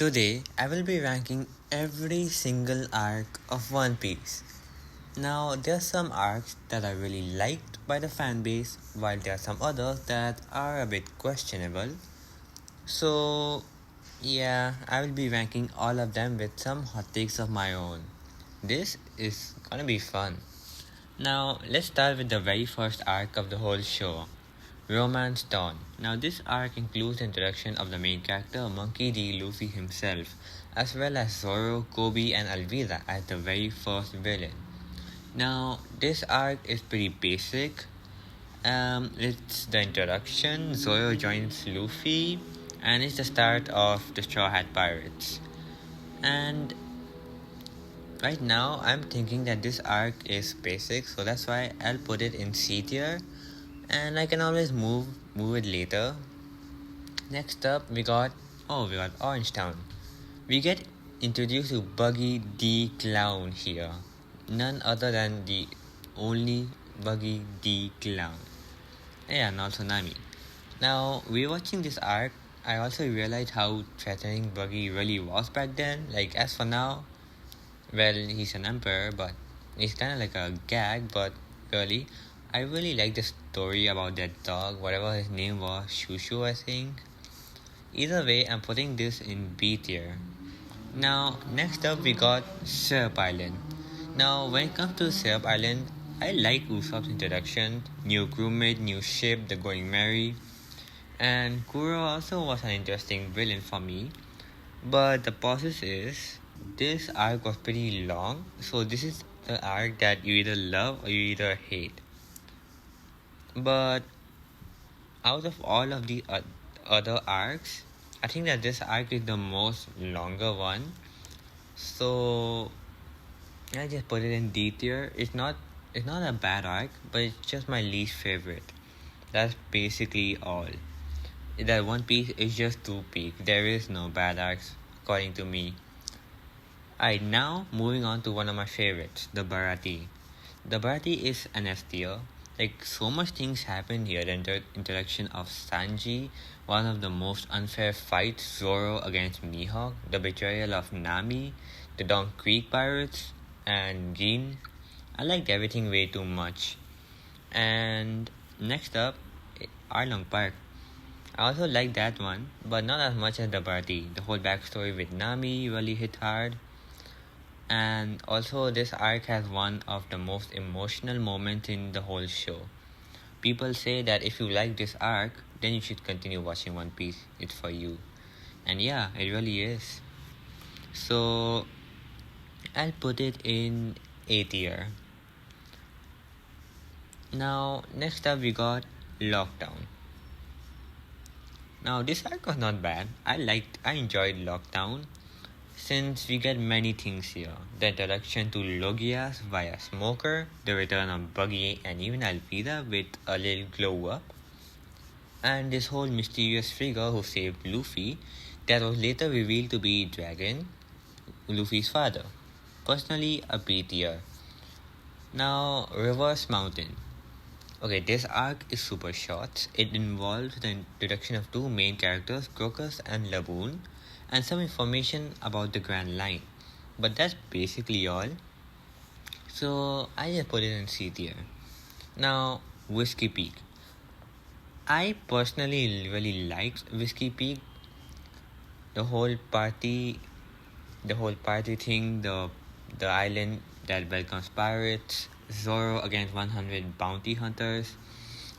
Today, I will be ranking every single arc of One Piece. Now, there are some arcs that are really liked by the fanbase, while there are some others that are a bit questionable. So, yeah, I will be ranking all of them with some hot takes of my own. This is gonna be fun. Now, let's start with the very first arc of the whole show, Romance Dawn. Now, this arc includes the introduction of the main character, Monkey D. Luffy himself, as well as Zoro, Kobe, and Alvida as the very first villain. Now, this arc is pretty basic. It's the introduction. Zoro joins Luffy, and it's the start of the Straw Hat Pirates. And right now, I'm thinking that this arc is basic, so that's why I'll put it in C tier, and I can always move it later. Next up, we got Orange Town. We get introduced to Buggy D Clown here, none other than the only Buggy D Clown. Yeah, and also Nami. Now, rewatching this arc, I also realized how threatening Buggy really was back then. Like, as for now, well, he's an emperor, but he's kind of like a gag, but really, I really like the story about that dog, whatever his name was, Shushu, I think. Either way, I'm putting this in B tier. Now, next up, we got Syrup Island. Now, when it comes to Syrup Island, I like Usopp's introduction, new crewmate, new ship, the Going Merry, and Kuro also was an interesting villain for me. But the process is, this arc was pretty long, so this is the arc that you either love or you either hate. But out of all of the other arcs, I think that this arc is the most longer one. So I just put it in D tier. It's not a bad arc, but it's just my least favorite. That's basically all. That One Piece is just too peak. There is no bad arcs according to me. Alright, now moving on to one of my favorites, the Baratie. The Baratie is an S tier. Like, so much things happen here. The introduction of Sanji, one of the most unfair fights, Zoro against Mihawk, the betrayal of Nami, the Don Creek pirates, and Gin. I liked everything way too much. And next up, Arlong Park. I also like that one, but not as much as the Baratie. The whole backstory with Nami really hit hard. And also, this arc has one of the most emotional moments in the whole show. People say that if you like this arc, then you should continue watching One Piece. It's for you. And yeah, it really is. So, I'll put it in A tier. Now, next up, we got Lockdown. Now, this arc was not bad. I enjoyed Lockdown. Since we get many things here, the introduction to Logias via Smoker, the return of Buggy and even Alvida with a little glow up, and this whole mysterious figure who saved Luffy that was later revealed to be Dragon, Luffy's father. Personally, a B tier. Now, Reverse Mountain. Okay, this arc is super short. It involves the introduction of two main characters, Crocus and Laboon, and some information about the Grand Line. But that's basically all. So I just put it in C tier. Now, Whiskey Peak. I personally really liked Whiskey Peak. The whole party, thing, the island that welcomes pirates, Zoro against 100 bounty hunters,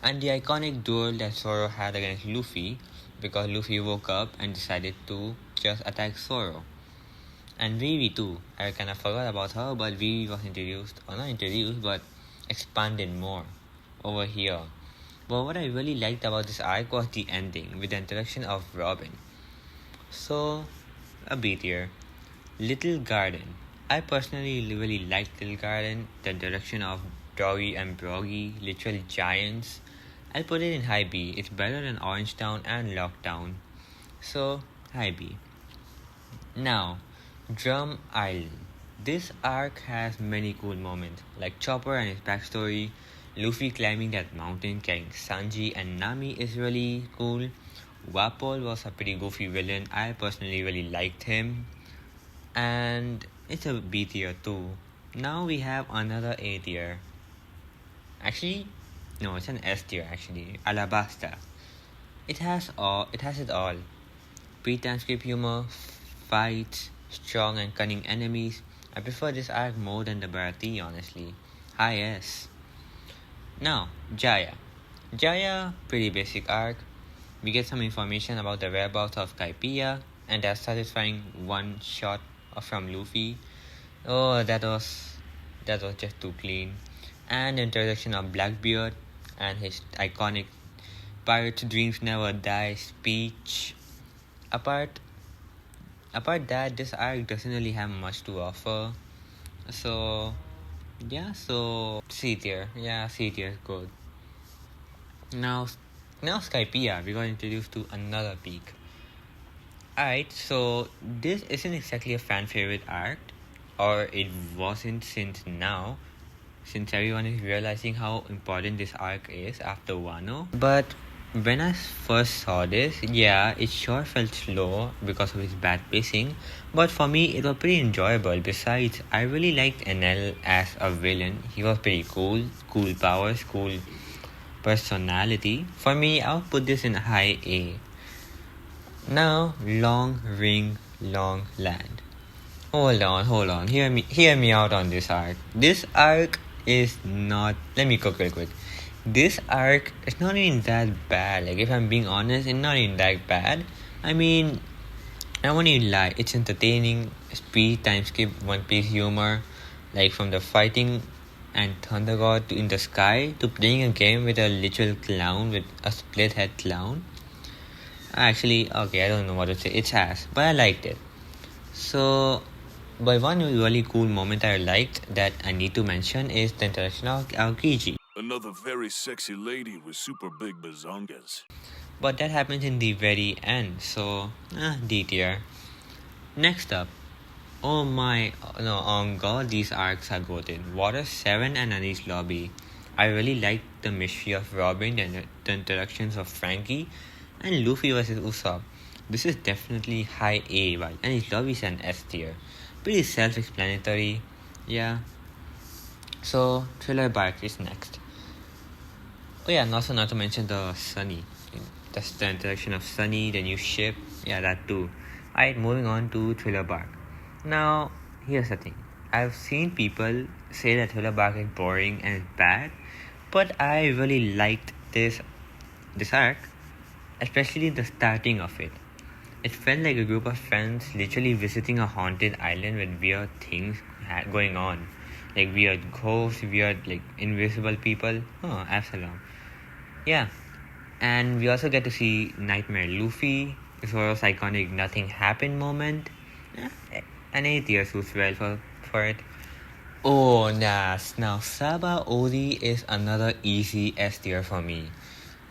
and the iconic duel that Zoro had against Luffy because Luffy woke up and decided to just attack Zoro. And Vivi too. I kind of forgot about her, but Vivi was introduced, or not introduced, but expanded more over here. But what I really liked about this arc was the ending with the introduction of Robin. So, a B tier. Little Garden. I personally really liked Little Garden, the introduction of Dory and Broggy, literal giants. I'll put it in high B. It's better than Orange Town and Lockdown. So, high B. Now, Drum Island. This arc has many cool moments, like Chopper and his backstory, Luffy climbing that mountain carrying Sanji and Nami is really cool. Wapol was a pretty goofy villain. I personally really liked him. And it's a B tier too. Now we have another A tier. Actually, no, it's an S tier actually. Alabasta. It has it all. Pre-time skip humor, fights, strong and cunning enemies. I prefer this arc more than the Bharati, honestly. High S. Now, Jaya. Jaya, pretty basic arc. We get some information about the whereabouts of Kaipia and that satisfying one shot from Luffy. Oh, that was just too clean. And the introduction of Blackbeard and his iconic "Pirate's dreams never die" speech. Apart apart that, this arc doesn't really have much to offer. So yeah, so C tier. Yeah, C tier is good. Now Skypiea, we got introduced to another peak. Alright, so this isn't exactly a fan favorite arc, or it wasn't since everyone is realizing how important this arc is after Wano. But when I first saw this, yeah, it sure felt slow because of his bad pacing, but for me it was pretty enjoyable. Besides, I really liked NL as a villain. He was pretty cool powers, cool personality. For me, I'll put this in high A. Now, long ring, long land. Hold on. Hear me out on this arc. This arc is not. Let me cook real quick. This arc is not even that bad. Like, if I'm being honest, it's not even that bad. I mean, I won't even lie. It's entertaining. Speed, time skip, One Piece humor. Like, from the fighting and Thunder God to in the sky to playing a game with a literal clown, with a split head clown. Actually, okay, I don't know what to say. It's ass, but I liked it. So, but one really cool moment I liked that I need to mention is the introduction of Aokiji. Another very sexy lady with super big bazongas. But that happens in the very end, so D tier. Next up, oh my, no, on God, these arcs are goated. Water 7 and Anis Lobby. I really liked the mystery of Robin and the introductions of Frankie and Luffy versus Usopp. This is definitely high A, while Anis Lobby is an S tier. Pretty self-explanatory, yeah. So, Thriller Bark is next. Oh yeah, and also not to mention the Sunny. That's the introduction of Sunny, the new ship. Yeah, that too. Alright, moving on to Thriller Bark. Now, here's the thing. I've seen people say that Thriller Bark is boring and bad, but I really liked this arc, especially the starting of it. It felt like a group of friends literally visiting a haunted island with weird things going on. Like weird ghosts, weird like invisible people. Oh, Absalom. Yeah. And we also get to see Nightmare Luffy, Zoro's iconic nothing happened moment. An 8 year suits well for it. Oh, yes. Now, Saba Odi is another easy S tier for me.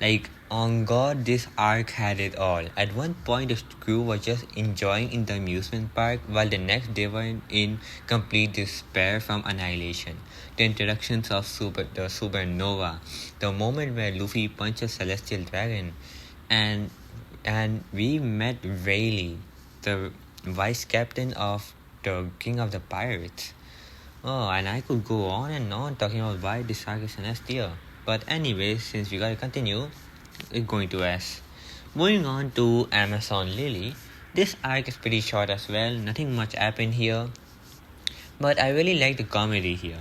Like, on God, this arc had it all. At one point, the crew was just enjoying in the amusement park, while the next they were in complete despair from annihilation. The introductions of the supernova, the moment where Luffy punches Celestial Dragon, and we met Rayleigh, the vice captain of the King of the Pirates. Oh, and I could go on and on talking about why this arc is an S tier. But anyways, since we gotta continue, it's going to S. Moving on to Amazon Lily. This arc is pretty short as well, nothing much happened here. But I really like the comedy here.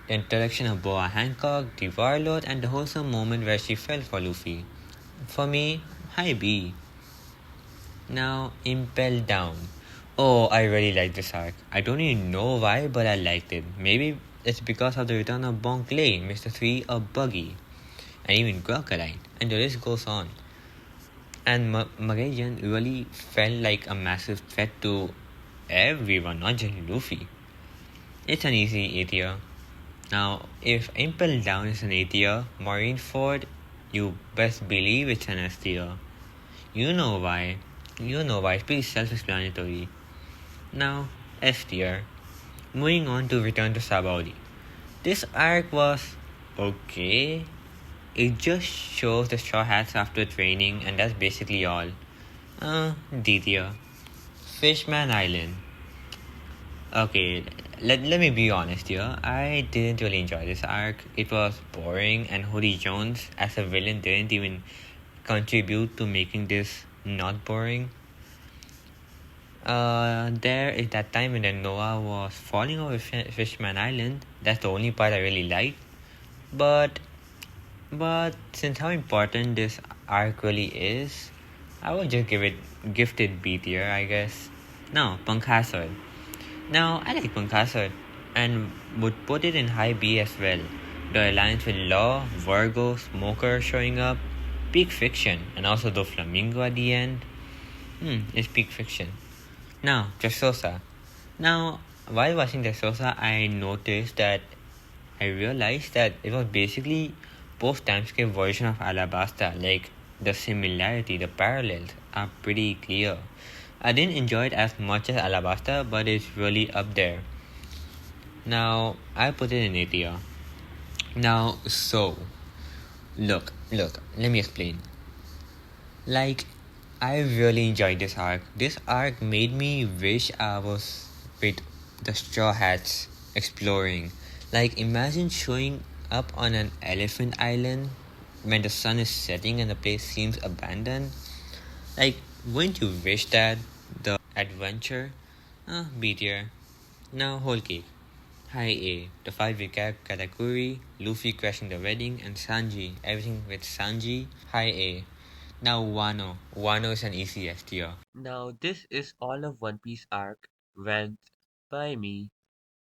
The introduction of Boa Hancock, the Warlord, and the wholesome moment where she fell for Luffy. For me, high B. Now, Impel Down. Oh, I really like this arc. I don't even know why, but I liked it. Maybe it's because of the return of Bonk Lane, Mr. 3, or Buggy, and even Crocodile, and the list goes on. And Magellan really felt like a massive threat to everyone, not just Luffy. It's an easy A tier. Now, if Impel Down is an A tier, Marineford, you best believe it's an S tier. You know why. It's pretty self-explanatory. Now, S tier. Moving on to Return to Sabaody. This arc was okay. It just shows the Straw Hats after training, and that's basically all. D tier. Fishman Island. Okay, let me be honest here. I didn't really enjoy this arc. It was boring, and Hoodie Jones as a villain didn't even contribute to making this not boring. There is that time when the Noah was falling over Fishman Island. That's the only part I really liked. But since how important this arc really is, I would just give it gifted B tier, I guess. Now, Pankasad. Now, I like Pankasad and would put it in high B as well. The alliance with Law, Virgo, Smoker showing up, peak fiction, and also the Flamingo at the end. It's peak fiction. Now, Dressrosa. Now, while watching Dressrosa, I noticed that I realized that it was basically post timescape version of Alabasta. Like the similarity, the parallels are pretty clear. I didn't enjoy it as much as Alabasta, but it's really up there. Now I put it in A tier. Now look, let me explain. Like I really enjoyed this arc. This arc made me wish I was with the Straw Hats exploring. Like, imagine showing up on an elephant island when the sun is setting and the place seems abandoned. Like, wouldn't you wish that? The adventure? B tier. Now, whole cake. High A. The 5 recap Katakuri, Luffy crashing the wedding, and Sanji. Everything with Sanji. High A. Now Wano. Wano is an easy S tier. Now this is all of One Piece arc read by me.